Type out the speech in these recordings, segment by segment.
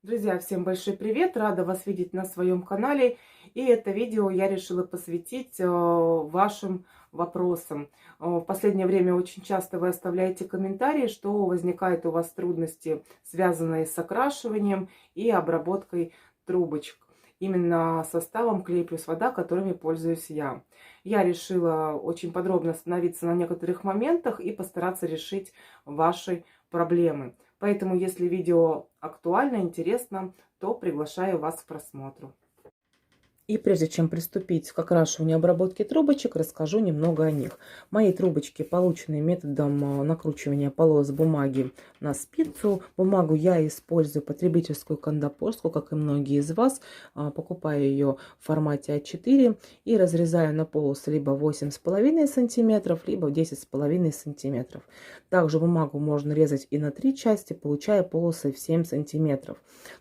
Друзья, всем большой привет! Рада вас видеть на своем канале. И это видео я решила посвятить вашим вопросам. В последнее время очень часто вы оставляете комментарии, что возникают у вас трудности, связанные с окрашиванием и обработкой трубочек. Именно составом клей плюс вода, которыми пользуюсь я. Я решила очень подробно остановиться на некоторых моментах и постараться решить ваши проблемы. Поэтому, если видео актуально, интересно, то приглашаю вас к просмотру. И прежде чем приступить к окрашиванию и обработке трубочек, расскажу немного о них. Мои трубочки получены методом накручивания полос бумаги на спицу. Бумагу я использую потребительскую кондопорскую, как и многие из вас. Покупаю ее в формате А4 и разрезаю на полосы либо 8,5 см, либо 10,5 см. Также бумагу можно резать и на 3 части, получая полосы в 7 см.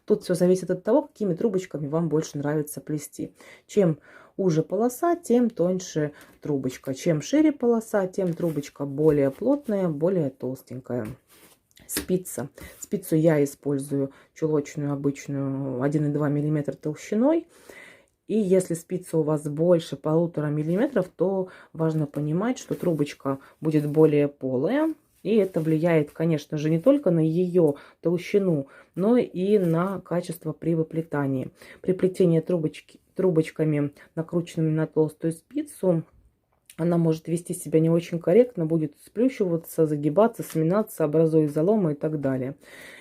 Тут все зависит от того, какими трубочками вам больше нравится плести. Чем уже полоса, тем тоньше трубочка. Чем шире полоса, тем трубочка более плотная, более толстенькая. Спица. Спицу я использую чулочную обычную 1,2 мм толщиной. И если спица у вас больше 1,5 мм, то важно понимать, что трубочка будет более полая. И это влияет, конечно же, не только на ее толщину, но и на качество при выплетании. При плетении трубочками, накрученными на толстую спицу, она может вести себя не очень корректно, будет сплющиваться, загибаться, сминаться, образуя заломы и так далее.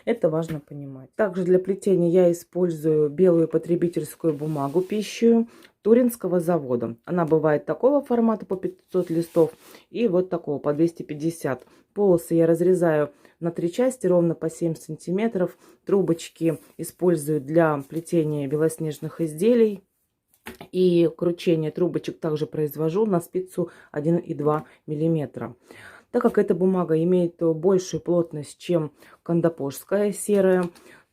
Это важно понимать. Также для плетения я использую белую потребительскую бумагу пищевую Туринского завода. Она бывает такого формата по 500 листов и вот такого по 250. Полосы я разрезаю на 3 части, ровно по 7 сантиметров. Трубочки использую для плетения белоснежных изделий. И кручение трубочек также произвожу на спицу 1,2 мм. Так как эта бумага имеет большую плотность, чем кондопорская серая,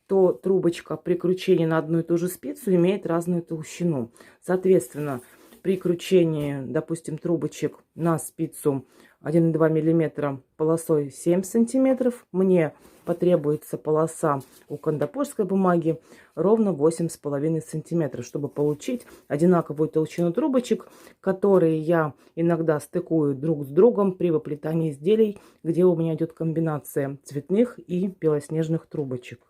то трубочка при кручении на одну и ту же спицу имеет разную толщину. Соответственно, при кручении, допустим, трубочек на спицу 1,2 мм полосой 7 см, мне потребуется полоса у кондопорской бумаги ровно 8,5 см, чтобы получить одинаковую толщину трубочек, которые я иногда стыкую друг с другом при выплетании изделий, где у меня идет комбинация цветных и белоснежных трубочек.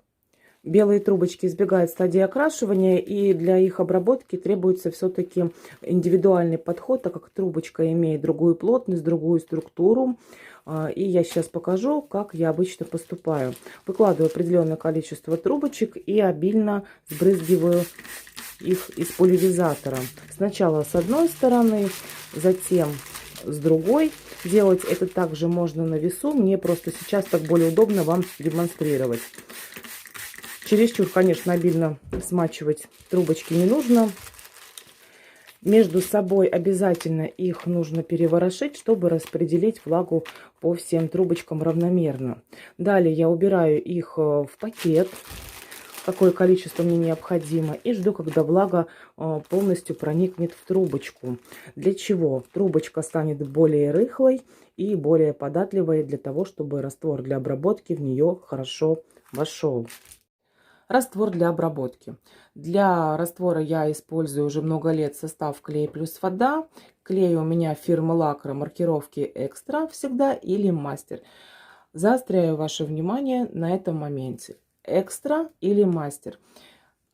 Белые трубочки избегают стадии окрашивания, и для их обработки требуется все-таки индивидуальный подход, так как трубочка имеет другую плотность, другую структуру. И я сейчас покажу, как я обычно поступаю. Выкладываю определенное количество трубочек и обильно сбрызгиваю их из пульверизатора. Сначала с одной стороны, затем с другой. Делать это также можно на весу. Мне просто сейчас так более удобно вам демонстрировать. Чересчур, конечно, обильно смачивать трубочки не нужно. Между собой обязательно их нужно переворошить, чтобы распределить влагу по всем трубочкам равномерно. Далее я убираю их в пакет, какое количество мне необходимо, и жду, когда влага полностью проникнет в трубочку. Для чего? Трубочка станет более рыхлой и более податливой для того, чтобы раствор для обработки в нее хорошо вошел. Раствор для обработки. Для раствора я использую уже много лет состав клей плюс вода. Клей у меня фирмы Лакра маркировки экстра всегда или мастер. Заостряю ваше внимание на этом моменте. Экстра или мастер.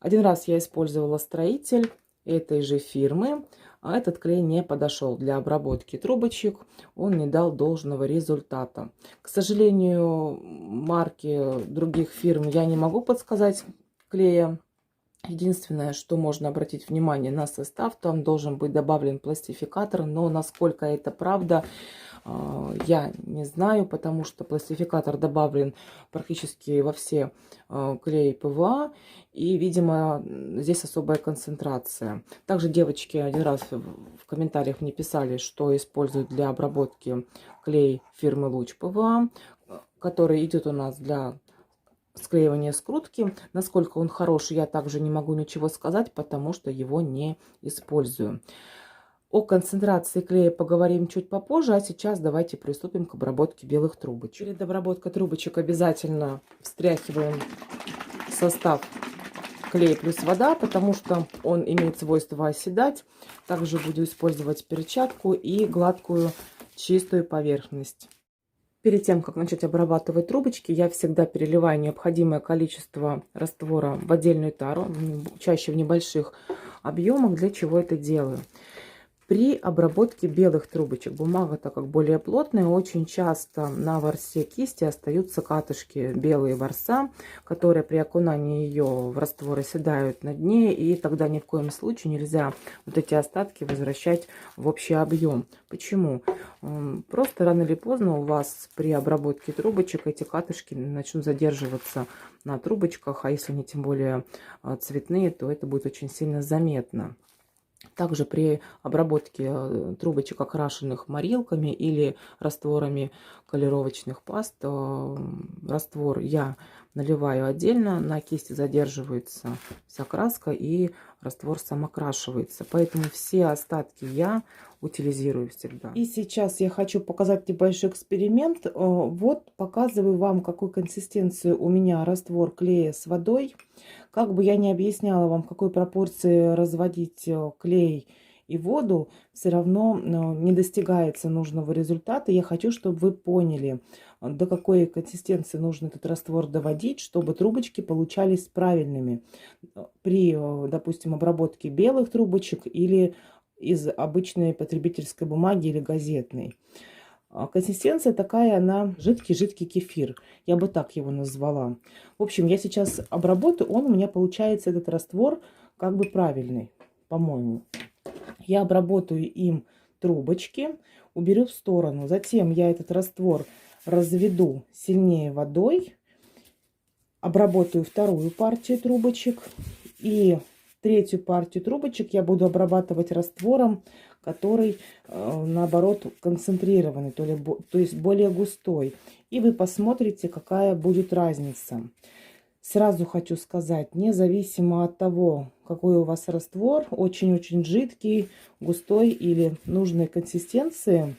Один раз я использовала строитель этой же фирмы. А этот клей не подошел для обработки трубочек, он не дал должного результата. К сожалению, марки других фирм я не могу подсказать клея. Единственное, что можно обратить внимание на состав, там должен быть добавлен пластификатор, но насколько это правда, я не знаю, потому что пластификатор добавлен практически во все клеи ПВА, и, видимо, здесь особая концентрация. Также девочки один раз в комментариях мне писали, что используют для обработки клей фирмы Луч ПВА, который идет у нас для склеивания скрутки. Насколько он хороший, я также не могу ничего сказать, потому что его не использую. О концентрации клея поговорим чуть попозже, а сейчас давайте приступим к обработке белых трубочек. Перед обработкой трубочек обязательно встряхиваем состав клей плюс вода, потому что он имеет свойство оседать. Также буду использовать перчатку и гладкую чистую поверхность. Перед тем, как начать обрабатывать трубочки, я всегда переливаю необходимое количество раствора в отдельную тару, чаще в небольших объемах. Для чего это делаю? При обработке белых трубочек бумага, так как более плотная, очень часто на ворсе кисти остаются катышки, белые ворса, которые при окунании ее в раствор оседают на дне, и тогда ни в коем случае нельзя вот эти остатки возвращать в общий объем. Почему? Просто рано или поздно у вас при обработке трубочек эти катышки начнут задерживаться на трубочках, а если они тем более цветные, то это будет очень сильно заметно. Также при обработке трубочек, окрашенных морилками или растворами колеровочных паст, раствор я наливаю отдельно, на кисти задерживается вся краска и раствор сам окрашивается. Поэтому все остатки я утилизирую всегда. И сейчас я хочу показать небольшой эксперимент. Вот показываю вам, какую консистенцию у меня раствор клея с водой. Как бы я ни объясняла вам, в какой пропорции разводить клей и воду, все равно не достигается нужного результата. Я хочу, чтобы вы поняли, до какой консистенции нужно этот раствор доводить, чтобы трубочки получались правильными при, допустим, обработке белых трубочек или из обычной потребительской бумаги или газетной. Консистенция такая, она жидкий-жидкий кефир. Я бы так его назвала. В общем, я сейчас обработаю, он у меня получается, этот раствор, как бы правильный, по-моему. Я обработаю им трубочки, уберу в сторону. Затем я этот раствор разведу сильнее водой, обработаю вторую партию трубочек. И третью партию трубочек я буду обрабатывать раствором, который, наоборот, концентрированный, то есть более густой. И вы посмотрите, какая будет разница. Сразу хочу сказать, независимо от того, какой у вас раствор, очень-очень жидкий, густой или нужной консистенции,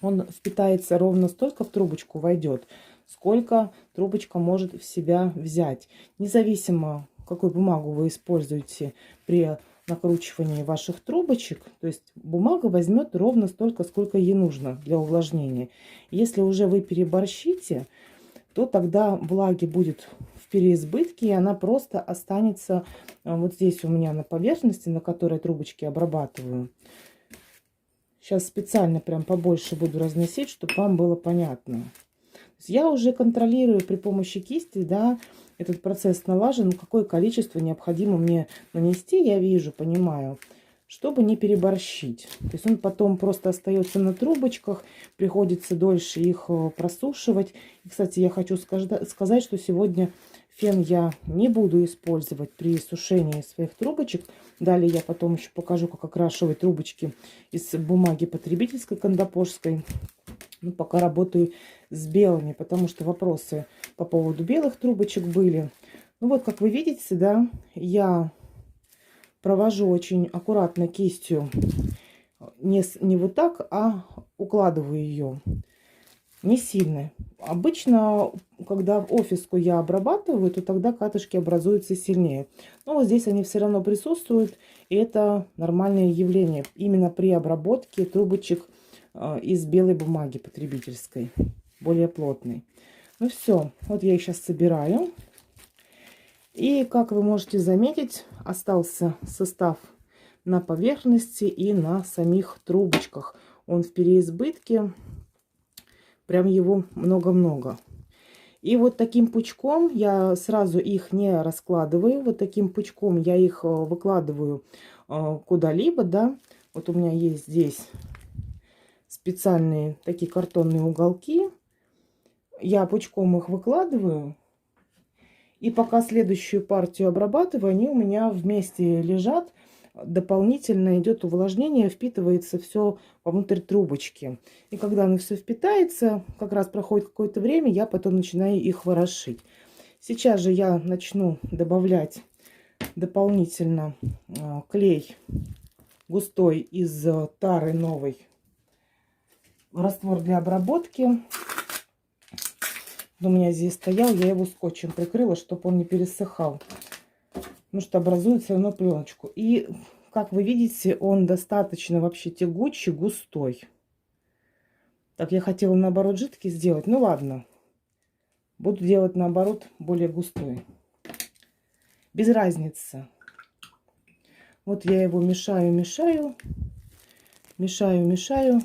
он впитается ровно столько в трубочку войдет, сколько трубочка может в себя взять. Независимо, какую бумагу вы используете при накручивании ваших трубочек, то есть бумага возьмет ровно столько, сколько ей нужно для увлажнения. Если уже вы переборщите, то тогда влаги будет в переизбытке, и она просто останется вот здесь у меня на поверхности, на которой трубочки обрабатываю. Сейчас специально прям побольше буду разносить, чтобы вам было понятно. Я уже контролирую при помощи кисти, да, этот процесс налажен, какое количество необходимо мне нанести, я вижу, понимаю, чтобы не переборщить. То есть он потом просто остается на трубочках, приходится дольше их просушивать. И, кстати, я хочу сказать, что сегодня фен я не буду использовать при сушении своих трубочек. Далее я потом еще покажу, как окрашивать трубочки из бумаги потребительской кондопожской. Ну, пока работаю с белыми, потому что вопросы по поводу белых трубочек были. Ну вот, как вы видите, да, я провожу очень аккуратно кистью, не вот так, а укладываю ее. Не сильно. Обычно, когда в офиску я обрабатываю, то тогда катышки образуются сильнее. Но вот здесь они все равно присутствуют, и это нормальное явление. Именно при обработке трубочек из белой бумаги потребительской, более плотной. Ну все, вот я их сейчас собираю. И, как вы можете заметить, остался состав на поверхности и на самих трубочках. Он в переизбытке, прям его много-много. И вот таким пучком я сразу их не раскладываю. Вот таким пучком я их выкладываю куда-либо, да. Вот у меня есть здесь специальные такие картонные уголки. Я пучком их выкладываю. И пока следующую партию обрабатываю, они у меня вместе лежат. Дополнительно идет увлажнение, впитывается все внутрь трубочки. И когда оно все впитается, как раз проходит какое-то время, я потом начинаю их ворошить. Сейчас же я начну добавлять дополнительно клей густой из тары новой в раствор для обработки. У меня здесь стоял, я его скотчем прикрыла, чтобы он не пересыхал. потому что образует все равно пленочку. И, как вы видите, он достаточно вообще тягучий, густой. Так, я хотела наоборот жидкий сделать. Ну ладно, буду делать наоборот более густой. Без разницы. Вот я его мешаю, мешаю, мешаю, мешаю.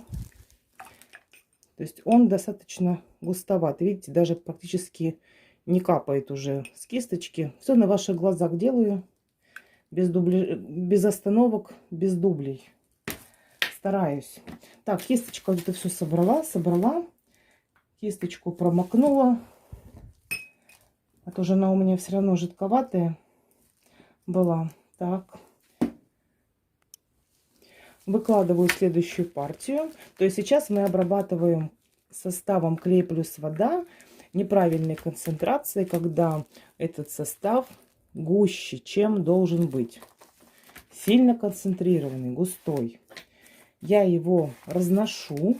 То есть он достаточно густоват. Видите, даже практически не капает уже с кисточки. Все на ваших глазах делаю. Без дублей, без остановок, без дублей. Стараюсь. Так, кисточка вот это все собрала. Кисточку промокнула. А то же она у меня все равно жидковатая была. Так. Выкладываю следующую партию. То есть сейчас мы обрабатываем составом клей плюс вода неправильной концентрации, когда этот состав гуще, чем должен быть. Сильно концентрированный, густой. Я его разношу.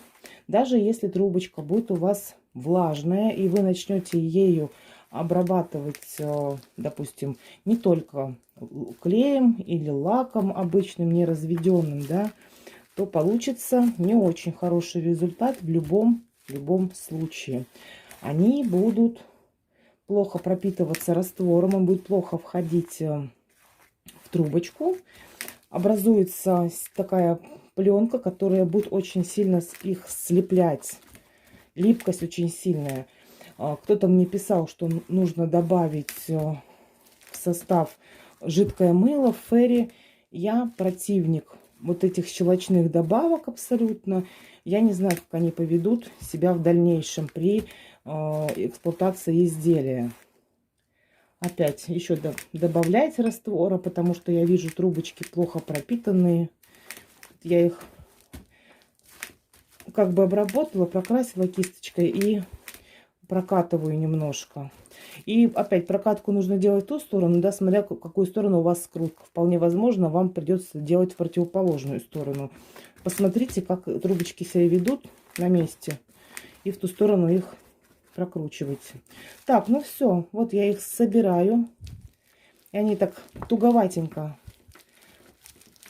Даже если трубочка будет у вас влажная, и вы начнете ею обрабатывать, допустим, не только клеем или лаком обычным, не разведенным, да, то получится не очень хороший результат в любом случае. Они будут плохо пропитываться раствором, он будет плохо входить в трубочку. Образуется такая пленка, которая будет очень сильно их слеплять. Липкость очень сильная. Кто-то мне писал, что нужно добавить в состав жидкое мыло, ферри. Я противник вот этих щелочных добавок абсолютно. Я не знаю, как они поведут себя в дальнейшем при эксплуатации изделия. Опять еще добавлять раствора, потому что я вижу трубочки плохо пропитанные. Я их как бы обработала, прокрасила кисточкой и прокатываю немножко. И опять прокатку нужно делать в ту сторону, да, смотря в какую сторону у вас скрутка. Вполне возможно, вам придется делать в противоположную сторону. Посмотрите, как трубочки себя ведут на месте. И в ту сторону их прокручивайте. Так, ну все. Вот я их собираю. И они так туговатенько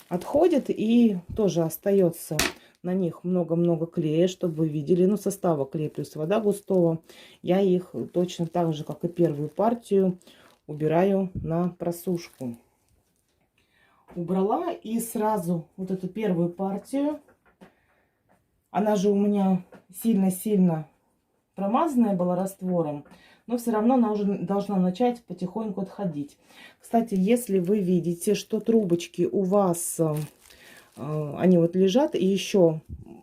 отходят. И тоже остается на них много-много клея, чтобы вы видели. Ну, состава клей плюс вода густого. Я их точно так же, как и первую партию, убираю на просушку. Убрала и сразу вот эту первую партию. Она же у меня сильно-сильно промазанная была раствором, но все равно она уже должна начать потихоньку отходить. Кстати, если вы видите, что трубочки у вас, они вот лежат, и еще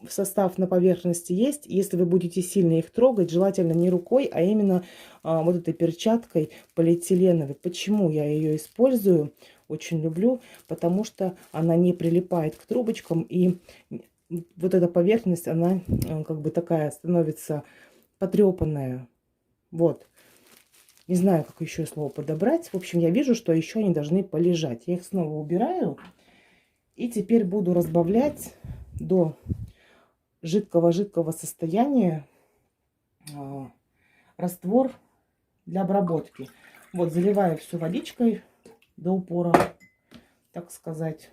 состав на поверхности есть, если вы будете сильно их трогать, желательно не рукой, а именно вот этой перчаткой полиэтиленовой. Почему я ее использую? Очень люблю, потому что она не прилипает к трубочкам, и вот эта поверхность, она как бы такая становится потрепанная. Вот. Не знаю, как еще слово подобрать. В общем, я вижу, что еще они должны полежать. Я их снова убираю. И теперь буду разбавлять до жидкого-жидкого состояния раствор для обработки. Вот, заливаю все водичкой до упора, так сказать.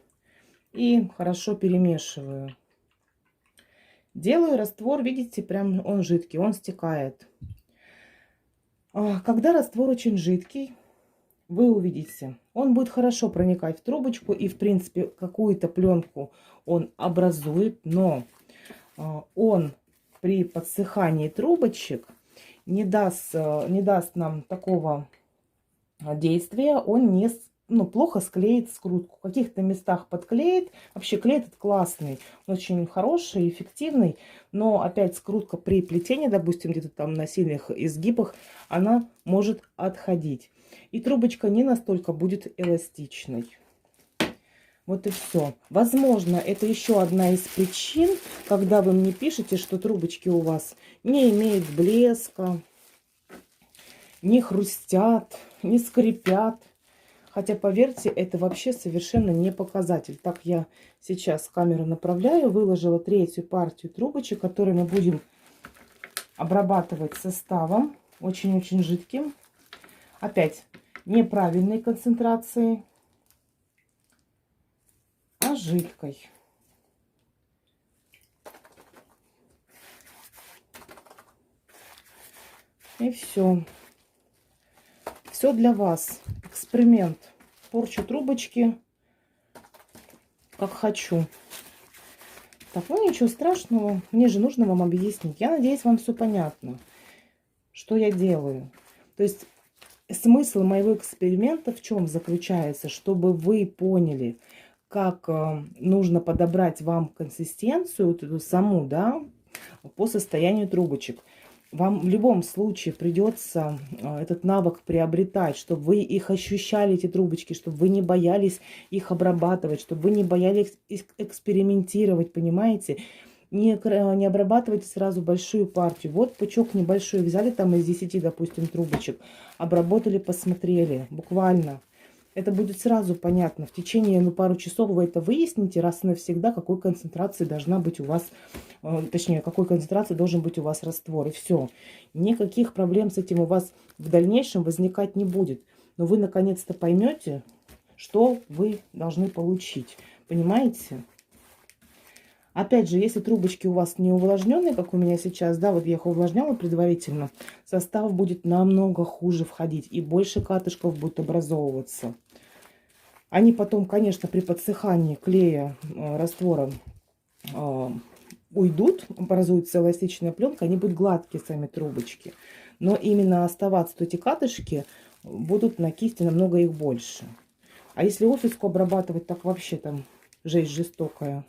И хорошо перемешиваю. Делаю раствор, видите, прям он жидкий, он стекает. Когда раствор очень жидкий, вы увидите, он будет хорошо проникать в трубочку, и в принципе какую-то пленку он образует, но он при подсыхании трубочек не даст нам такого действия, он не плохо склеит скрутку. В каких-то местах подклеит. Вообще клей этот классный, очень хороший, эффективный. Но опять скрутка при плетении, допустим, где-то там на сильных изгибах, она может отходить. И трубочка не настолько будет эластичной. Вот и все. Возможно, это еще одна из причин, когда вы мне пишете, что трубочки у вас не имеют блеска, не хрустят, не скрипят. Хотя, поверьте, это вообще совершенно не показатель. Так, я сейчас камеру направляю, выложила третью партию трубочек, которые мы будем обрабатывать составом, очень-очень жидким. Опять неправильной концентрации. она жидкой. И все. Все для вас. Эксперимент. Порчу трубочки, как хочу. Так, ну ничего страшного. Мне же нужно вам объяснить. Я надеюсь, вам все понятно, что я делаю. То есть смысл моего эксперимента в чем заключается? Чтобы вы поняли, как нужно подобрать вам консистенцию, вот эту саму, да, по состоянию трубочек. Вам в любом случае придется этот навык приобретать, чтобы вы их ощущали, эти трубочки, чтобы вы не боялись их обрабатывать, чтобы вы не боялись экспериментировать, понимаете? Не обрабатывайте сразу большую партию. Вот пучок небольшой взяли там из 10, допустим, трубочек, обработали, посмотрели, буквально. Это будет сразу понятно. В течение пару часов вы это выясните раз и навсегда, какой концентрации должна быть у вас, точнее, какой концентрации должен быть у вас раствор. И все. Никаких проблем с этим у вас в дальнейшем возникать не будет. Но вы наконец-то поймете, что вы должны получить. Понимаете? Опять же, если трубочки у вас не увлажненные, как у меня сейчас, да, вот я их увлажняла предварительно, состав будет намного хуже входить и больше катышков будет образовываться. Они потом, конечно, при подсыхании клея, раствора уйдут, образуется эластичная пленка, они будут гладкие сами трубочки. Но именно оставаться эти катышки будут на кисти намного их больше. А если офиску обрабатывать, так вообще там жесть жестокая.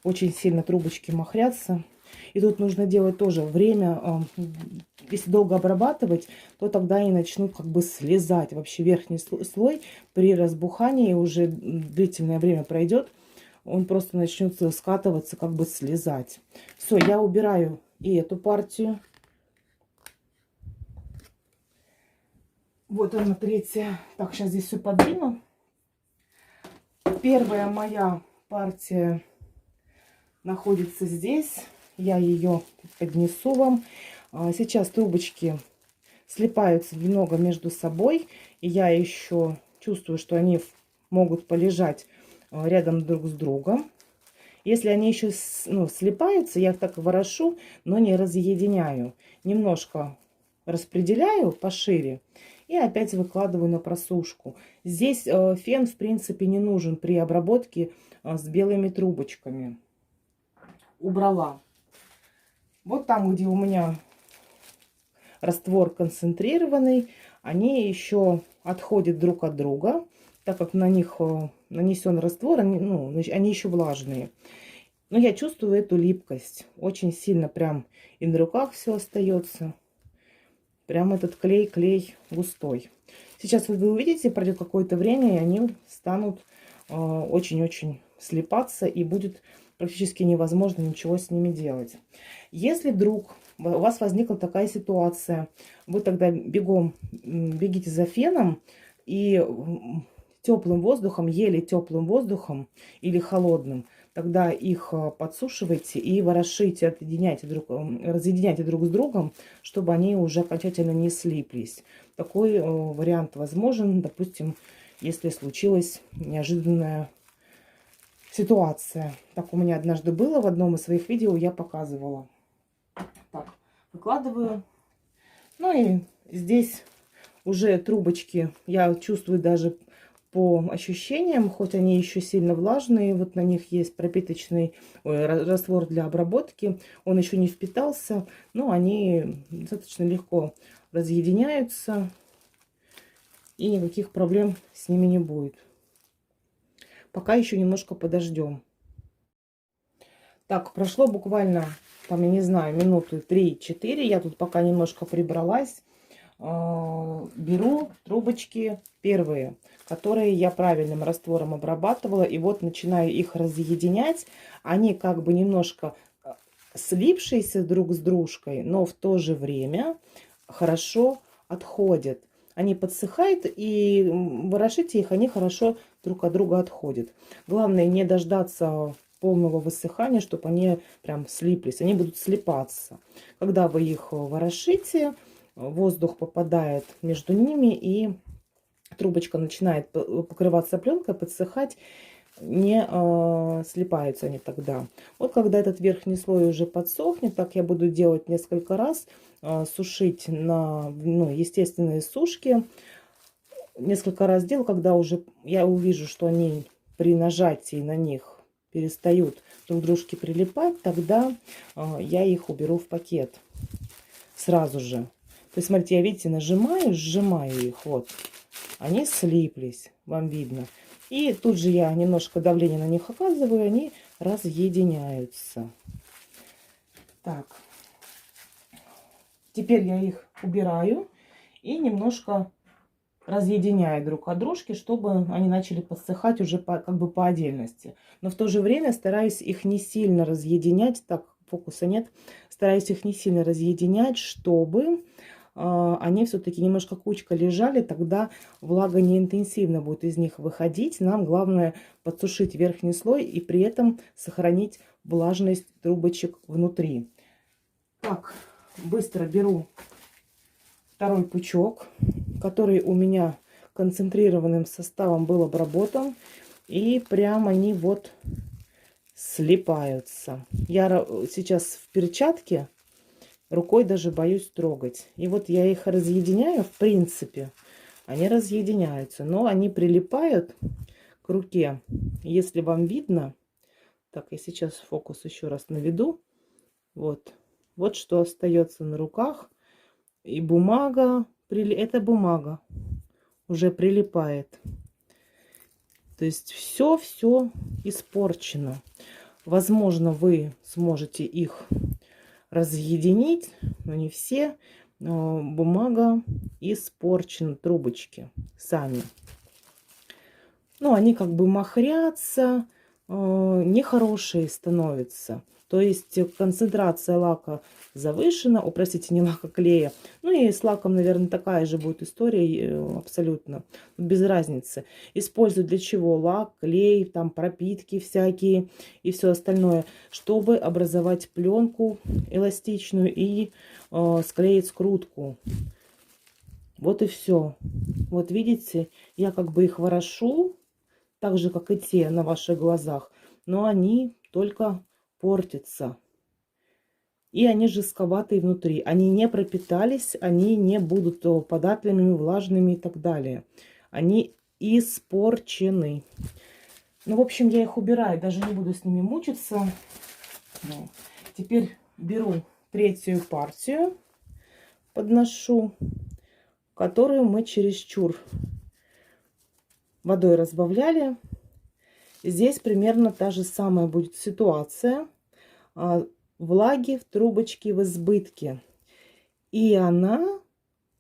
Очень сильно трубочки махрятся. И тут нужно делать тоже время. Если долго обрабатывать, то тогда они начнут как бы слезать. Вообще верхний слой при разбухании уже длительное время пройдет. Он просто начнет скатываться, как бы слезать. Все, я убираю и эту партию. Вот она третья. Так, сейчас здесь все подвину. Первая моя партия находится здесь. Я ее поднесу вам. Сейчас трубочки слипаются немного между собой. И я еще чувствую, что они могут полежать рядом друг с другом. Если они еще слипаются, я их так ворошу, но не разъединяю. Немножко распределяю пошире. И опять выкладываю на просушку. Здесь фен, в принципе, не нужен при обработке с белыми трубочками. Убрала. Вот там, где у меня раствор концентрированный, они еще отходят друг от друга, так как на них нанесен раствор, они еще влажные. Но я чувствую эту липкость. Очень сильно прям и на руках все остается. Прям этот клей густой. Сейчас вы увидите, пройдет какое-то время, и они станут очень-очень слипаться, и будет практически невозможно ничего с ними делать. Если вдруг у вас возникла такая ситуация, вы тогда бегите за феном и теплым воздухом, еле теплым воздухом или холодным, тогда их подсушивайте и ворошите, разъединяйте друг с другом, чтобы они уже окончательно не слиплись. Такой вариант возможен, допустим, если случилась неожиданная ситуация. Так у меня однажды было в одном из своих видео, я показывала. Так, выкладываю. Ну и здесь уже трубочки, я чувствую даже по ощущениям, хоть они еще сильно влажные, вот на них есть пропиточный раствор для обработки, он еще не впитался, но они достаточно легко разъединяются, и никаких проблем с ними не будет. Пока еще немножко подождем. Так, прошло буквально, там, я не знаю, минуты 3-4. Я тут пока немножко прибралась. Беру трубочки первые, которые я правильным раствором обрабатывала. И вот начинаю их разъединять. Они как бы немножко слипшиеся друг с дружкой, но в то же время хорошо отходят. Они подсыхают, и ворошите их, они хорошо друг от друга отходят. Главное не дождаться полного высыхания, чтобы они прям слиплись. Они будут слипаться. Когда вы их ворошите, воздух попадает между ними, и трубочка начинает покрываться пленкой, подсыхать. не слипаются они тогда. Вот когда этот верхний слой уже подсохнет, так я буду делать несколько раз, сушить на естественной сушке. Несколько раз делаю, когда уже я увижу, что они при нажатии на них перестают друг к дружке прилипать, тогда я их уберу в пакет сразу же. То есть, смотрите, я, видите, нажимаю, сжимаю их, вот, они слиплись, вам видно. И тут же я немножко давление на них оказываю, они разъединяются. Так, теперь я их убираю и немножко разъединяю друг от дружки, чтобы они начали подсыхать уже как бы по отдельности. Но в то же время стараюсь их не сильно разъединять. Так, фокуса нет. Стараюсь их не сильно разъединять, чтобы они все-таки немножко кучка лежали. Тогда влага не интенсивно будет из них выходить. Нам главное подсушить верхний слой и при этом сохранить влажность трубочек внутри. Так, быстро беру второй пучок, который у меня концентрированным составом был обработан. И прям они вот слипаются. Я сейчас в перчатке, рукой даже боюсь трогать. И вот я их разъединяю, в принципе. Они разъединяются, но они прилипают к руке. Если вам видно, так, я сейчас фокус еще раз наведу. Вот, вот что остается на руках. И бумага, это бумага уже прилипает. То есть все испорчено. Возможно, вы сможете их разъединить, но не все. Бумага испорчена, трубочки сами. Ну, они как бы махрятся, нехорошие становятся. То есть концентрация лака завышена, простите, не лака, клея. Ну и с лаком, наверное, такая же будет история абсолютно. Без разницы. Используют для чего лак, клей, там пропитки всякие и все остальное, чтобы образовать пленку эластичную и склеить скрутку. Вот и все. Вот видите, я как бы их ворошу, так же, как и те на ваших глазах, но они только портятся. И они жестковатые внутри. Они не пропитались, они не будут податливыми, влажными и так далее. Они испорчены. Ну, в общем, я их убираю, даже не буду с ними мучиться. Теперь беру третью партию, подношу, которую мы чересчур водой разбавляли. Здесь примерно та же самая будет ситуация. Влаги в трубочке в избытке. И она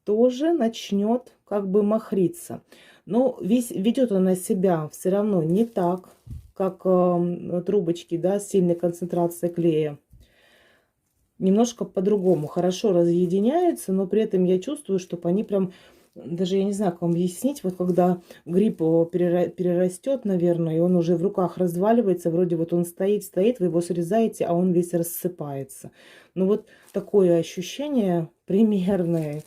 тоже начнет как бы махриться. Но ведет она себя все равно не так, как трубочки, да, с сильной концентрацией клея. Немножко по-другому. Хорошо разъединяются, но при этом я чувствую, что они прям... Даже я не знаю, как вам объяснить. Вот когда гриб перерастет, наверное, и он уже в руках разваливается, вроде вот он стоит, вы его срезаете, а он весь рассыпается. Ну вот такое ощущение примерное.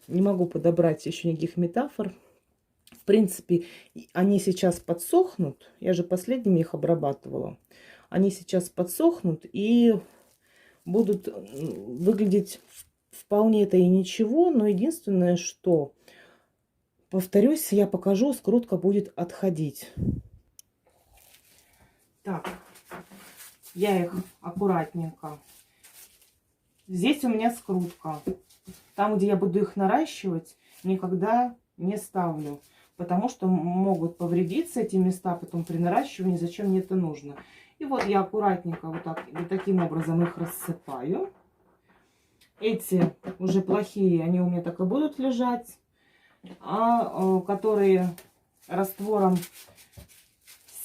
Не могу подобрать еще никаких метафор. В принципе, они сейчас подсохнут. Я же последними их обрабатывала. Они сейчас подсохнут и будут выглядеть вполне это и ничего. Но единственное, что... Повторюсь, я покажу, скрутка будет отходить. Так, я их аккуратненько. Здесь у меня скрутка. Там, где я буду их наращивать, никогда не ставлю. Потому что могут повредиться эти места потом при наращивании. Зачем мне это нужно? И вот я аккуратненько вот таким образом их рассыпаю. Эти уже плохие, они у меня так и будут лежать. А которые раствором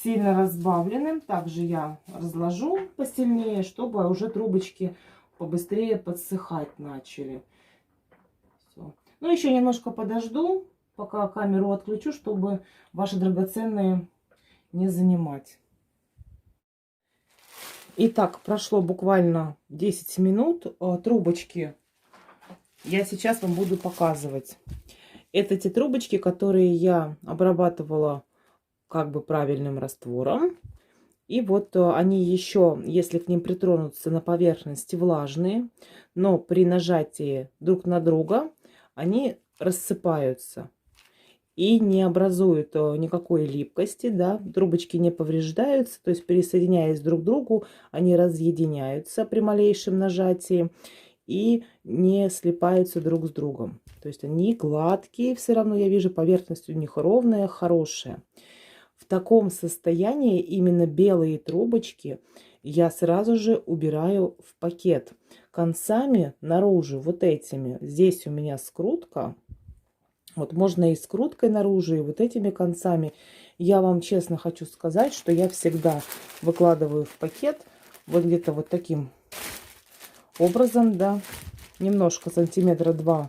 сильно разбавленным, также я разложу посильнее, чтобы уже трубочки побыстрее подсыхать начали. Все. Ну, еще немножко подожду, пока камеру отключу, чтобы ваши драгоценные не занимать. Итак, прошло буквально 10 минут. Трубочки я сейчас вам буду показывать. Это те трубочки, которые я обрабатывала как бы правильным раствором. И вот они еще, если к ним притронуться, на поверхности влажные, но при нажатии друг на друга они рассыпаются и не образуют никакой липкости, да, трубочки не повреждаются, то есть присоединяясь друг к другу, они разъединяются при малейшем нажатии и не слипаются друг с другом. То есть они гладкие, все равно я вижу, поверхность у них ровная, хорошая. В таком состоянии именно белые трубочки я сразу же убираю в пакет. Концами наружу, вот этими, здесь у меня скрутка. Вот можно и скруткой наружу, и вот этими концами. Я вам честно хочу сказать, что я всегда выкладываю в пакет вот где-то вот таким образом, да. Немножко сантиметра 2-3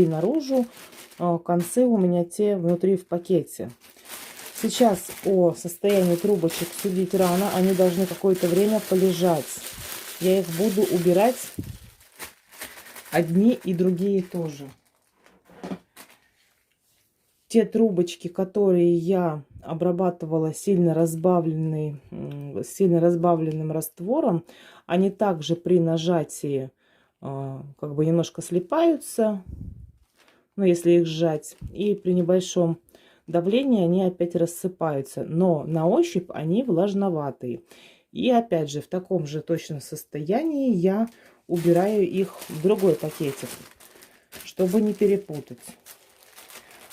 наружу. Концы у меня те внутри в пакете. Сейчас о состоянии трубочек судить рано. Они должны какое-то время полежать. Я их буду убирать одни и другие тоже. Те трубочки, которые я обрабатывала сильно разбавленным раствором, они также при нажатии как бы немножко слипаются, ну, если их сжать, и при небольшом давлении они опять рассыпаются, но на ощупь они влажноватые. И опять же в таком же точном состоянии я убираю их в другой пакетик, чтобы не перепутать.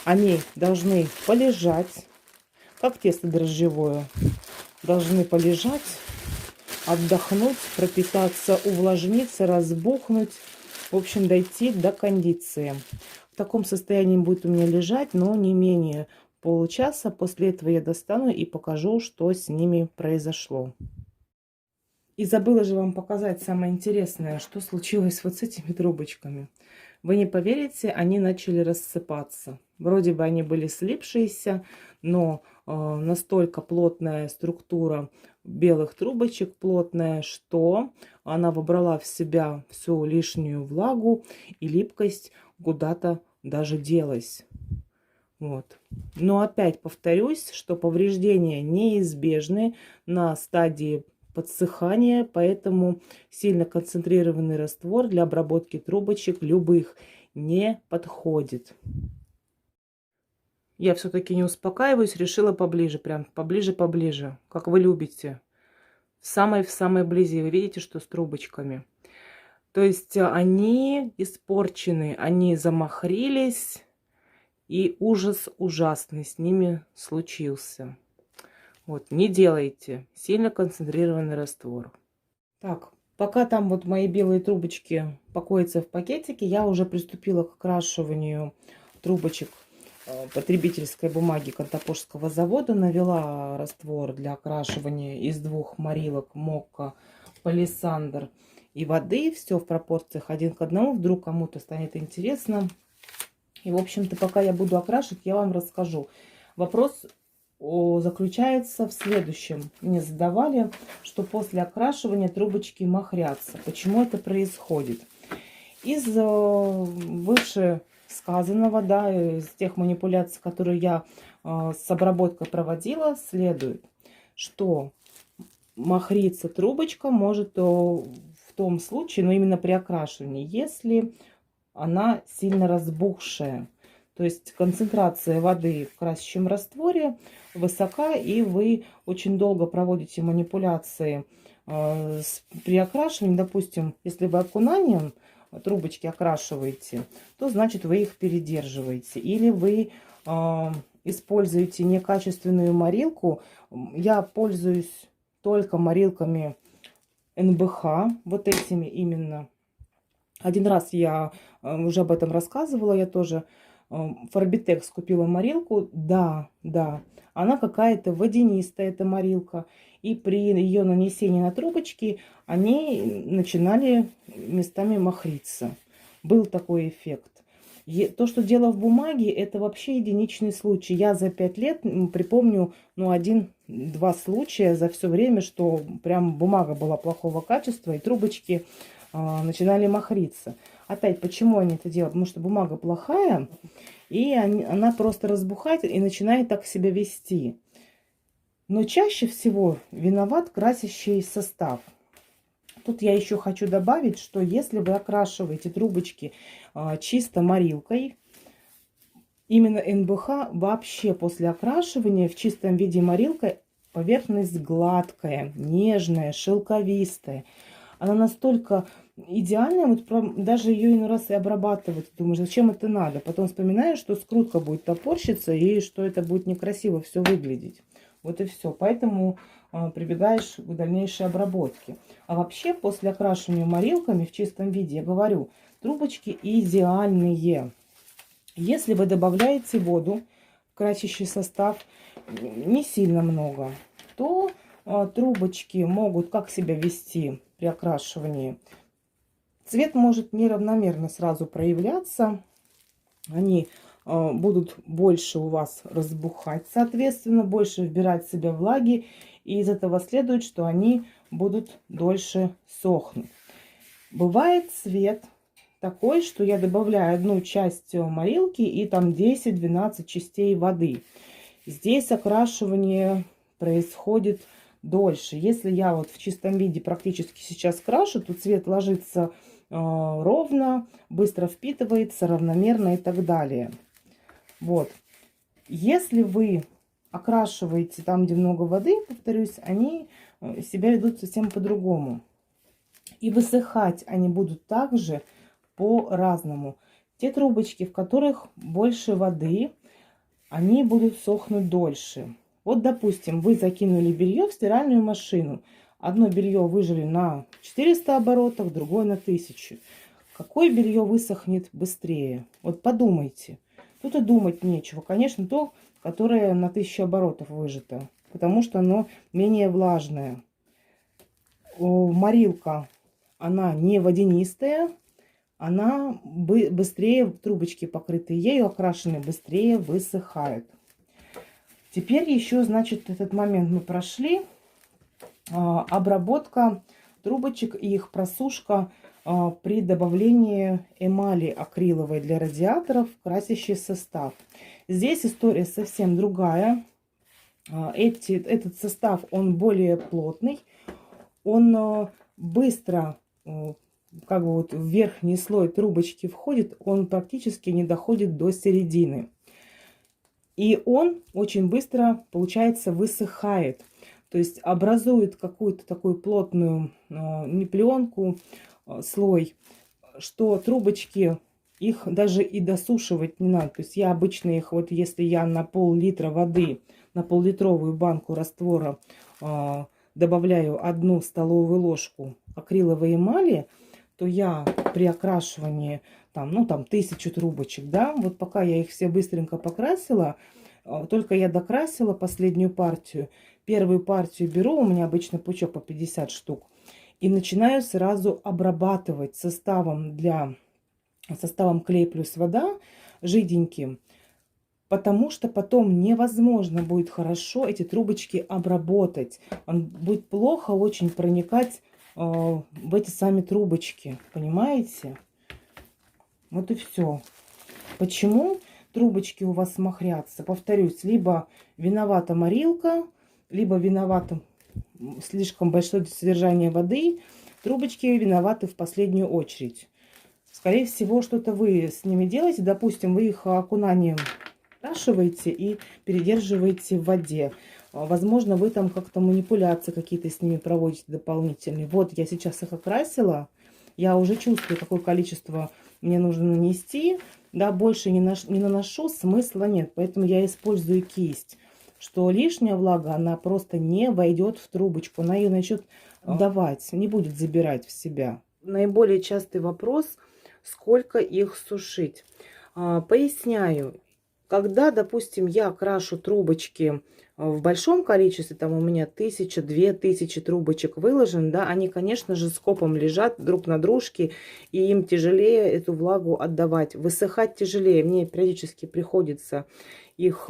Они должны полежать, как тесто дрожжевое, должны полежать, отдохнуть, пропитаться, увлажниться, разбухнуть, в общем, дойти до кондиции. В таком состоянии будет у меня лежать, но не менее получаса. После этого я достану и покажу, что с ними произошло. И забыла же вам показать самое интересное, что случилось вот с этими трубочками. Вы не поверите, они начали рассыпаться. Вроде бы они были слипшиеся, но настолько плотная структура белых трубочек, плотная, что она вобрала в себя всю лишнюю влагу, и липкость куда-то даже делась. Вот. Но опять повторюсь, что повреждения неизбежны на стадии подсыхания, поэтому сильно концентрированный раствор для обработки трубочек любых не подходит. Я все-таки не успокаиваюсь, решила поближе, прям поближе, как вы любите. В самой близи. Вы видите, что с трубочками. То есть они испорчены, они замахрились, и ужас ужасный с ними случился. Вот, не делайте сильно концентрированный раствор. Так, пока там вот мои белые трубочки покоятся в пакетике, я уже приступила к окрашиванию трубочек потребительской бумаги Кантопожского завода. Навела раствор для окрашивания из 2 морилок Мокко, Палисандр и воды. Все в пропорциях 1 к 1. Вдруг кому-то станет интересно. И, в общем-то, пока я буду окрашивать, я вам расскажу. Вопрос заключается в следующем. Мне задавали, что после окрашивания трубочки махрятся. Почему это происходит? Из вышесказанного, да, из тех манипуляций, которые я с обработкой проводила, следует, что махриться трубочка может в том случае, но именно при окрашивании, если она сильно разбухшая. То есть концентрация воды в красящем растворе высока, и вы очень долго проводите манипуляции при окрашивании. Допустим, если вы окунанием трубочки окрашиваете, то значит вы их передерживаете. Или вы используете некачественную морилку. Я пользуюсь только морилками НБХ, вот этими именно. Один раз я уже об этом рассказывала, я тоже Фарбитекс купила морилку. Да, она какая-то водянистая, эта морилка. И при ее нанесении на трубочки они начинали местами махриться. Был такой эффект. То, что дело в бумаге, это вообще единичный случай. Я за 5 лет припомню, ну, 1-2 случая за все время, что прям бумага была плохого качества, и трубочки начинали махриться. Опять, почему они это делают? Потому что бумага плохая, и она просто разбухает и начинает так себя вести. Но чаще всего виноват красящий состав. Тут я еще хочу добавить, что если вы окрашиваете трубочки чисто морилкой, именно НБХ вообще после окрашивания в чистом виде морилкой поверхность гладкая, нежная, шелковистая. Она настолько идеальная, вот даже ее иной раз и обрабатывать. Думаешь, зачем это надо? Потом вспоминаешь, что скрутка будет топорщиться и что это будет некрасиво все выглядеть. Вот и все. Поэтому прибегаешь к дальнейшей обработке. А вообще после окрашивания морилками в чистом виде, я говорю, трубочки идеальные. Если вы добавляете воду в красящий состав, не сильно много, то трубочки могут как себя вести при окрашивании. Цвет может неравномерно сразу проявляться. Они будут больше у вас разбухать, соответственно, больше вбирать в себя влаги. И из этого следует, что они будут дольше сохнуть. Бывает цвет такой, что я добавляю одну часть морилки и там 10-12 частей воды. Здесь окрашивание происходит дольше. Если я вот в чистом виде практически сейчас крашу, то цвет ложится ровно, быстро впитывается, равномерно и так далее. Вот. Если вы окрашиваете там, где много воды, повторюсь, они себя ведут совсем по-другому. И высыхать они будут также по-разному. Те трубочки, в которых больше воды, они будут сохнуть дольше. Вот, допустим, вы закинули белье в стиральную машину. Одно белье выжали на 400 оборотов, другое на 1000. Какое белье высохнет быстрее? Вот подумайте. Тут и думать нечего. Конечно, то, которое на 1000 оборотов выжато, потому что оно менее влажное. Морилка, она не водянистая, она быстрее, трубочки покрытые ею, окрашенные, быстрее высыхают. Теперь еще, значит, этот момент мы прошли. Обработка трубочек и их просушка при добавлении эмали акриловой для радиаторов в красящий состав. Здесь история совсем другая. Этот состав, он более плотный, он быстро как бы вот в верхний слой трубочки входит, он практически не доходит до середины. И он очень быстро, получается, высыхает. То есть образует какую-то такую плотную, не пленку, слой, что трубочки, их даже и досушивать не надо. То есть я обычно их, вот если я на пол-литра воды, на пол-литровую банку раствора добавляю 1 столовую ложку акриловой эмали, то я при окрашивании там 1000 трубочек, да, вот пока я их все быстренько покрасила, только я докрасила последнюю партию, первую партию беру, у меня обычно пучок по 50 штук, и начинаю сразу обрабатывать составом клей плюс вода жиденьким, потому что потом невозможно будет хорошо эти трубочки обработать. Он будет плохо очень проникать в эти сами трубочки, понимаете? Вот и все. Почему трубочки у вас махрятся? Повторюсь, либо виновата морилка, либо виновато слишком большое содержание воды. Трубочки виноваты в последнюю очередь. Скорее всего, что-то вы с ними делаете. Допустим, вы их окунанием окрашиваете и передерживаете в воде. Возможно, вы там как-то манипуляции какие-то с ними проводите дополнительные. Вот я сейчас их окрасила. Я уже чувствую, какое количество мне нужно нанести. Да, больше не наношу, смысла нет. Поэтому я использую кисть. Что лишняя влага, она просто не войдет в трубочку. Она ее начнет давать, не будет забирать в себя. Наиболее частый вопрос, сколько их сушить. Поясняю. Когда, допустим, я крашу трубочки в большом количестве, там у меня 1000-2000 трубочек выложен, да, они, конечно же, скопом лежат друг на дружке, и им тяжелее эту влагу отдавать. Высыхать тяжелее. Мне периодически приходится их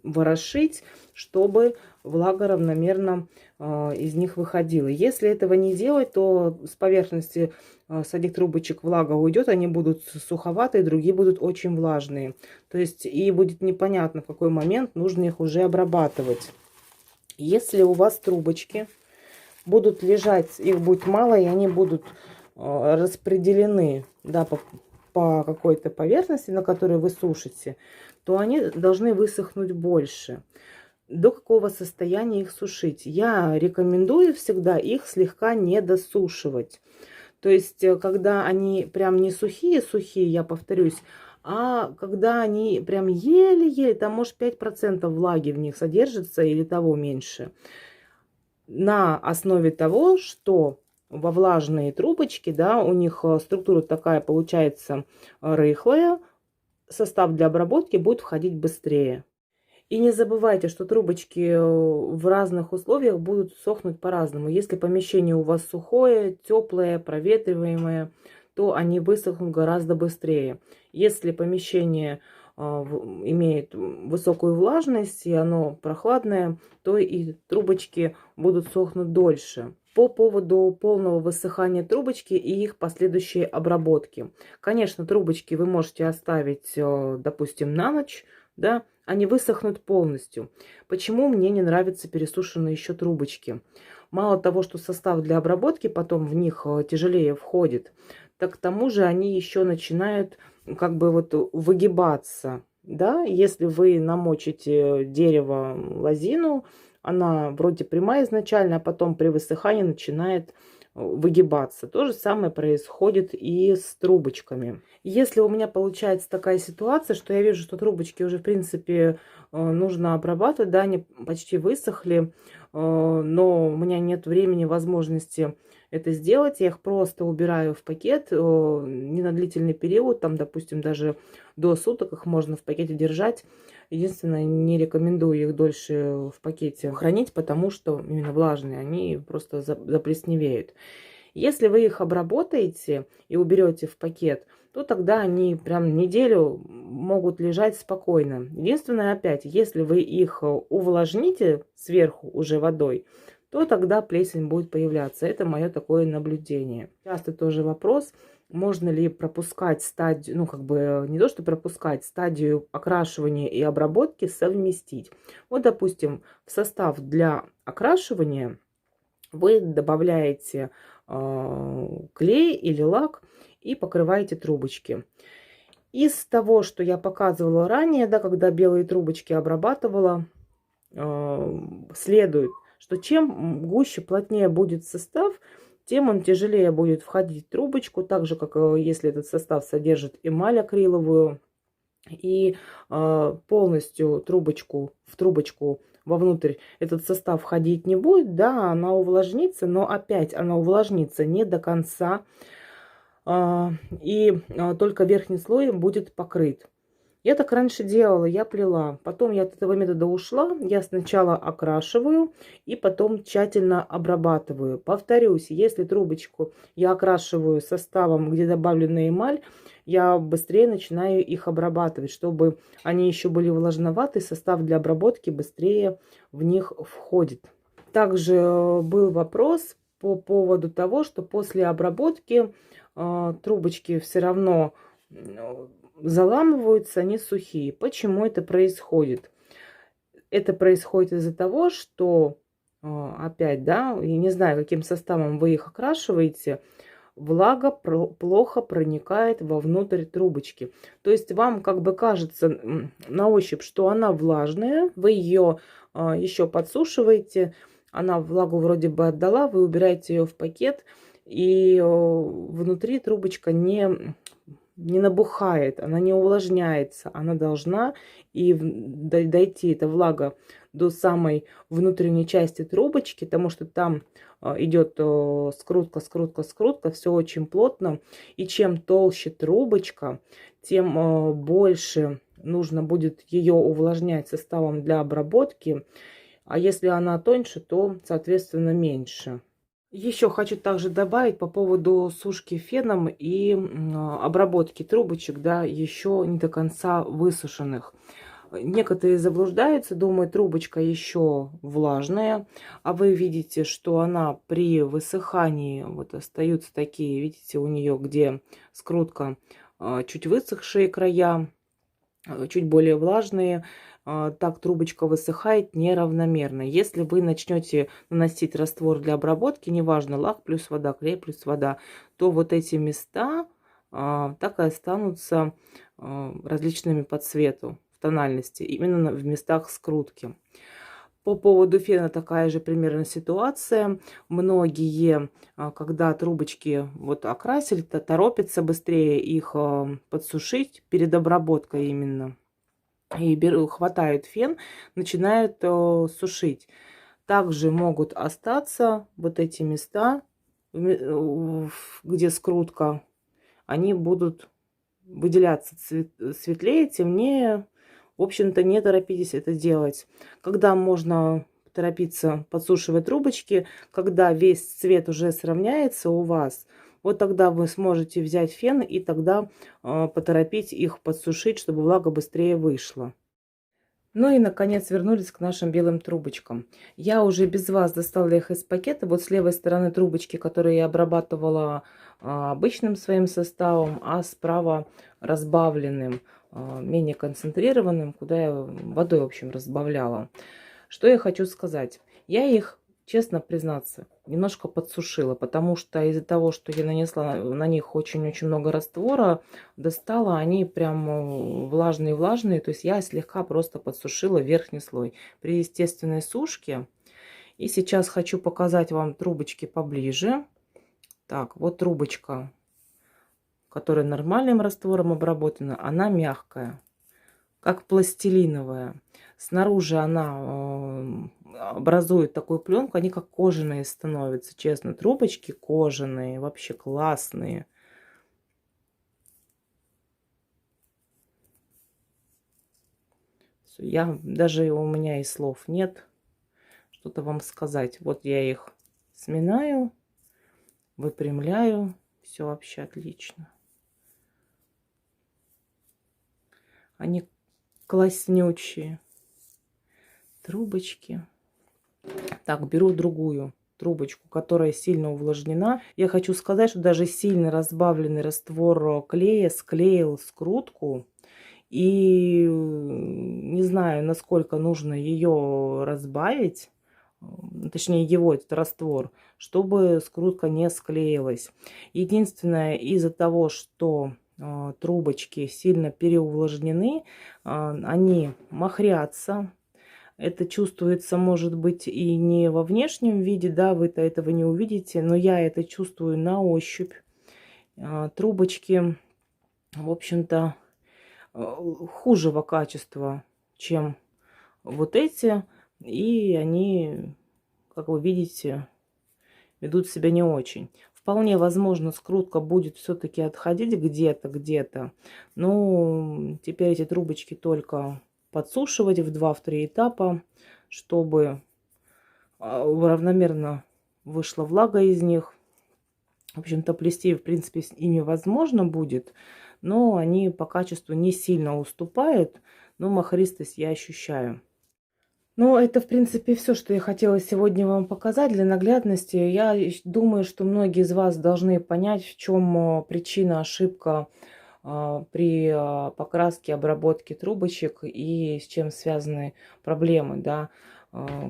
ворошить, чтобы влага равномерно из них выходила. Если этого не делать, то с поверхности с одних трубочек влага уйдет, они будут суховатые, другие будут очень влажные. То есть и будет непонятно, в какой момент нужно их уже обрабатывать. Если у вас трубочки будут лежать, их будет мало, и они будут распределены, да, по какой-то поверхности, на которой вы сушите, то они должны высохнуть больше. До какого состояния их сушить? Я рекомендую всегда их слегка не досушивать. То есть, когда они прям не сухие-сухие, я повторюсь, а когда они прям еле-еле, там может 5% влаги в них содержится или того меньше. На основе того, что во влажные трубочки, да, у них структура такая получается рыхлая, состав для обработки будет входить быстрее. И не забывайте, что трубочки в разных условиях будут сохнуть по-разному. Если помещение у вас сухое, теплое, проветриваемое, то они высохнут гораздо быстрее. Если помещение имеет высокую влажность и оно прохладное, то и трубочки будут сохнуть дольше. По поводу полного высыхания трубочки и их последующей обработки. Конечно, трубочки вы можете оставить, допустим, на ночь, да, они высохнут полностью. Почему мне не нравятся пересушенные еще трубочки? Мало того, что состав для обработки потом в них тяжелее входит, так к тому же они еще начинают как бы вот выгибаться. Да? Если вы намочите дерево, лозину, она вроде прямая изначально, а потом при высыхании начинает выгибаться. То же самое происходит и с трубочками. Если у меня получается такая ситуация, что я вижу, что трубочки уже в принципе нужно обрабатывать, да, они почти высохли, но у меня нет времени, возможности это сделать, я их просто убираю в пакет, не на длительный период, там, допустим, даже до суток их можно в пакете держать. Единственное, не рекомендую их дольше в пакете хранить, потому что именно влажные, они просто заплесневеют. Если вы их обработаете и уберете в пакет, то тогда они прям неделю могут лежать спокойно. Единственное, опять, если вы их увлажните сверху уже водой, то тогда плесень будет появляться. Это мое такое наблюдение. Часто тоже вопрос, можно ли пропускать стадию, ну как бы не то, что пропускать, стадию окрашивания и обработки совместить. Вот, допустим, в состав для окрашивания вы добавляете клей или лак и покрываете трубочки. Из того, что я показывала ранее, да, когда белые трубочки обрабатывала, следует, что чем гуще, плотнее будет состав, тем он тяжелее будет входить в трубочку, так же, как если этот состав содержит эмаль акриловую. И полностью в трубочку вовнутрь этот состав входить не будет, да, она увлажнится, но опять она увлажнится не до конца, и только верхний слой будет покрыт. Я так раньше делала, я плела. Потом я от этого метода ушла. Я сначала окрашиваю и потом тщательно обрабатываю. Повторюсь, если трубочку я окрашиваю составом, где добавлена эмаль, я быстрее начинаю их обрабатывать, чтобы они еще были влажноваты. Состав для обработки быстрее в них входит. Также был вопрос по поводу того, что после обработки трубочки все равно заламываются, они сухие. Почему это происходит? Это происходит из-за того, что опять, да, я не знаю, каким составом вы их окрашиваете, влага плохо проникает вовнутрь трубочки. То есть вам как бы кажется на ощупь, что она влажная, вы ее еще подсушиваете, она влагу вроде бы отдала, вы убираете ее в пакет, и внутри трубочка не набухает, она не увлажняется, она должна и дойти, эта влага, до самой внутренней части трубочки, потому что там идет скрутка, скрутка, скрутка, все очень плотно, и чем толще трубочка, тем больше нужно будет ее увлажнять составом для обработки, а если она тоньше, то, соответственно, меньше. Еще хочу также добавить по поводу сушки феном и обработки трубочек, да, еще не до конца высушенных. Некоторые заблуждаются, думают, трубочка еще влажная, а вы видите, что она при высыхании, вот остаются такие, видите, у нее где скрутка, чуть высохшие края. чуть более влажные, так трубочка высыхает неравномерно. Если вы начнете наносить раствор для обработки, неважно, лак плюс вода, клей плюс вода, то вот эти места так и останутся различными по цвету, в тональности, именно в местах скрутки. По поводу фена такая же примерно ситуация. Многие, когда трубочки вот окрасили, то торопятся быстрее их подсушить перед обработкой именно. И хватают фен, начинают сушить. Также могут остаться вот эти места, где скрутка, они будут выделяться светлее, темнее. В общем-то, не торопитесь это делать. Когда можно торопиться подсушивать трубочки, когда весь цвет уже сравняется у вас, вот тогда вы сможете взять фен и тогда поторопить их подсушить, чтобы влага быстрее вышла. Ну и, наконец, вернулись к нашим белым трубочкам. Я уже без вас достала их из пакета. Вот с левой стороны трубочки, которые я обрабатывала обычным своим составом, а справа разбавленным, менее концентрированным, куда я водой, в общем, разбавляла. Что я хочу сказать? Я их, честно признаться, немножко подсушила, потому что из-за того, что я нанесла на них очень-очень много раствора, достала они прям влажные-влажные, то есть я слегка просто подсушила верхний слой при естественной сушке. И сейчас хочу показать вам трубочки поближе. Так, вот трубочка, которая нормальным раствором обработана, она мягкая, как пластилиновая. Снаружи она образует такую пленку, они как кожаные становятся, честно. Трубочки кожаные, вообще классные. Даже у меня и слов нет, что-то вам сказать. Вот я их сминаю, выпрямляю, все вообще отлично. Они класснючие трубочки. Так, беру другую трубочку, которая сильно увлажнена. Я хочу сказать, что даже сильно разбавленный раствор клея склеил скрутку. И не знаю, насколько нужно ее разбавить, точнее его, этот раствор, чтобы скрутка не склеилась. Единственное, из-за того, что трубочки сильно переувлажнены, они махрятся. Это чувствуется, может быть, и не во внешнем виде, да, вы-то этого не увидите, но я это чувствую на ощупь. Трубочки, в общем-то, хужего качества, чем вот эти, и они, как вы видите, ведут себя не очень. Вполне возможно, скрутка будет все-таки отходить где-то, но теперь эти трубочки только подсушивать в 2-3 этапа, чтобы равномерно вышла влага из них. В общем-то, плести, в принципе, с ими возможно будет, но они по качеству не сильно уступают, но махристость я ощущаю. Ну, это, в принципе, все, что я хотела сегодня вам показать для наглядности. Я думаю, что многие из вас должны понять, в чем причина, ошибка при покраске, обработке трубочек и с чем связаны проблемы, да,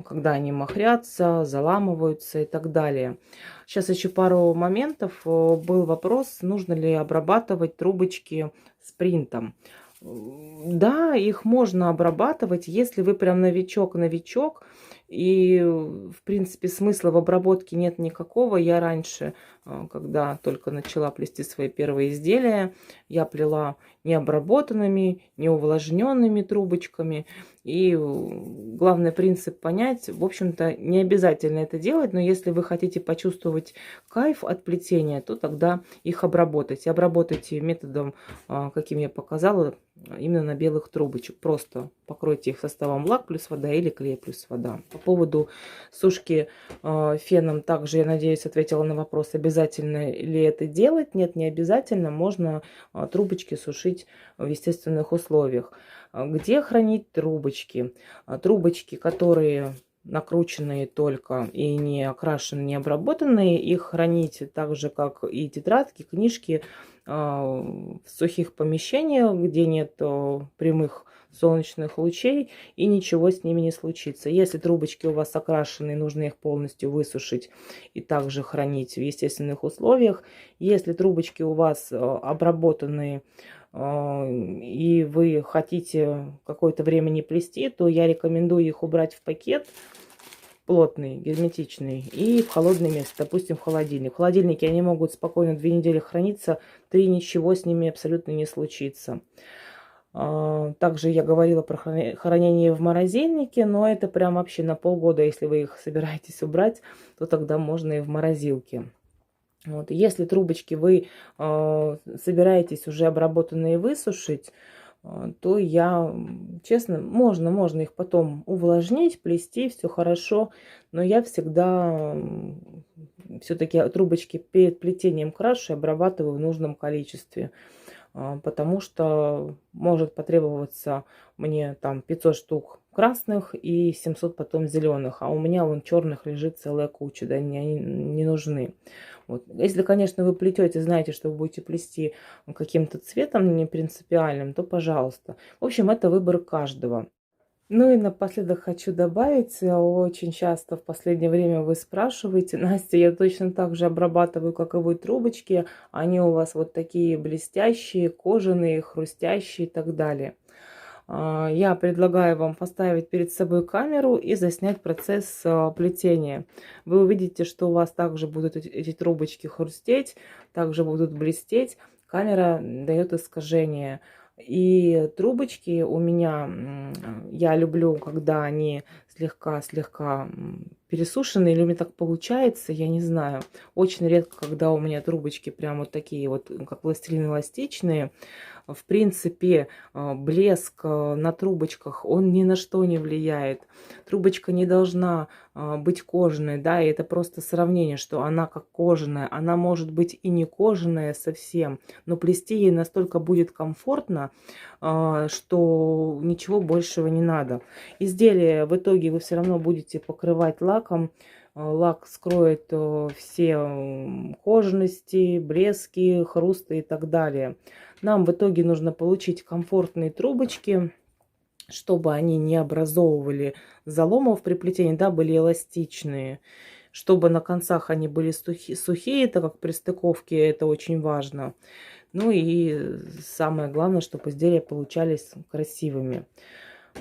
когда они махрятся, заламываются и так далее. Сейчас еще пару моментов. Был вопрос, нужно ли обрабатывать трубочки спринтом. Да, их можно обрабатывать, если вы прям новичок, и, в принципе, смысла в обработке нет никакого. Я раньше, когда только начала плести свои первые изделия, я плела необработанными, неувлажненными трубочками. И главный принцип понять, в общем-то, не обязательно это делать, но если вы хотите почувствовать кайф от плетения, то тогда их обработайте. Обработайте методом, каким я показала, именно на белых трубочек. Просто покройте их составом лак плюс вода или клей плюс вода. По поводу сушки феном, также, я надеюсь, ответила на вопрос, обязательно ли это делать. Нет, не обязательно. Можно трубочки сушить в естественных условиях. Где хранить трубочки? Трубочки, которые накрученные только и не окрашенные, не обработанные, их храните так же, как и тетрадки, книжки, в сухих помещениях, где нет прямых солнечных лучей, и ничего с ними не случится. Если трубочки у вас окрашены, нужно их полностью высушить и также хранить в естественных условиях. Если трубочки у вас обработанные и вы хотите какое-то время не плести, то я рекомендую их убрать в пакет плотный, герметичный и в холодное место, допустим, в холодильник. В холодильнике они могут спокойно 2 недели храниться, 3 ничего с ними абсолютно не случится. Также я говорила про хранение в морозильнике, но это прям вообще на полгода, если вы их собираетесь убрать, то тогда можно и в морозилке. Вот. Если трубочки вы собираетесь уже обработанные высушить, то я, честно, можно их потом увлажнить, плести, все хорошо, но я всегда все-таки трубочки перед плетением крашу и обрабатываю в нужном количестве, потому что может потребоваться мне там 500 штук красных и 700 потом зеленых, а у меня вон черных лежит целая куча, да, они не нужны. Вот. Если, конечно, вы плетете, знаете, что вы будете плести каким-то цветом не принципиальным, то пожалуйста. В общем, это выбор каждого. Ну и напоследок хочу добавить, очень часто в последнее время вы спрашиваете: Настя, я точно так же обрабатываю, как и вы, трубочки, они у вас вот такие блестящие, кожаные, хрустящие и так далее. Я предлагаю вам поставить перед собой камеру и заснять процесс плетения. Вы увидите, что у вас также будут эти трубочки хрустеть, также будут блестеть. Камера дает искажение. И трубочки у меня, я люблю, когда они слегка пересушенные, или у меня так получается, я не знаю. Очень редко, когда у меня трубочки прям вот такие вот, как пластилин, эластичные. В принципе, блеск на трубочках, он ни на что не влияет. Трубочка не должна быть кожаной, да, и это просто сравнение, что она как кожаная. Она может быть и не кожаная совсем, но плести ей настолько будет комфортно, что ничего большего не надо. Изделие в итоге вы все равно будете покрывать лаком. Лак скроет все кожаности, блески, хрусты и так далее. Нам в итоге нужно получить комфортные трубочки, чтобы они не образовывали заломов при плетении, да, были эластичные, чтобы на концах они были сухие, так как при стыковке это очень важно. Ну и самое главное, чтобы изделия получались красивыми.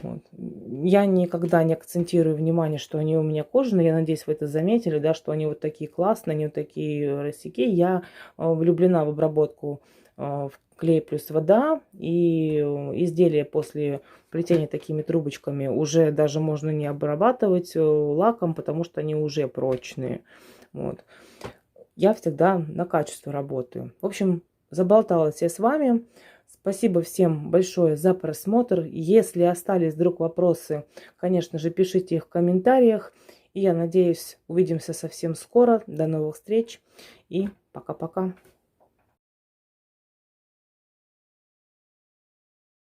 Вот. Я никогда не акцентирую внимание, что они у меня кожаные. Я надеюсь, вы это заметили, да, что они вот такие классные, они вот такие росяки. Я влюблена в обработку в клей плюс вода. И изделия после плетения такими трубочками уже даже можно не обрабатывать лаком, потому что они уже прочные. Вот. Я всегда на качество работаю. В общем, заболталась я с вами. Спасибо всем большое за просмотр. Если остались вдруг вопросы, конечно же, пишите их в комментариях. И я надеюсь, увидимся совсем скоро. До новых встреч и пока-пока.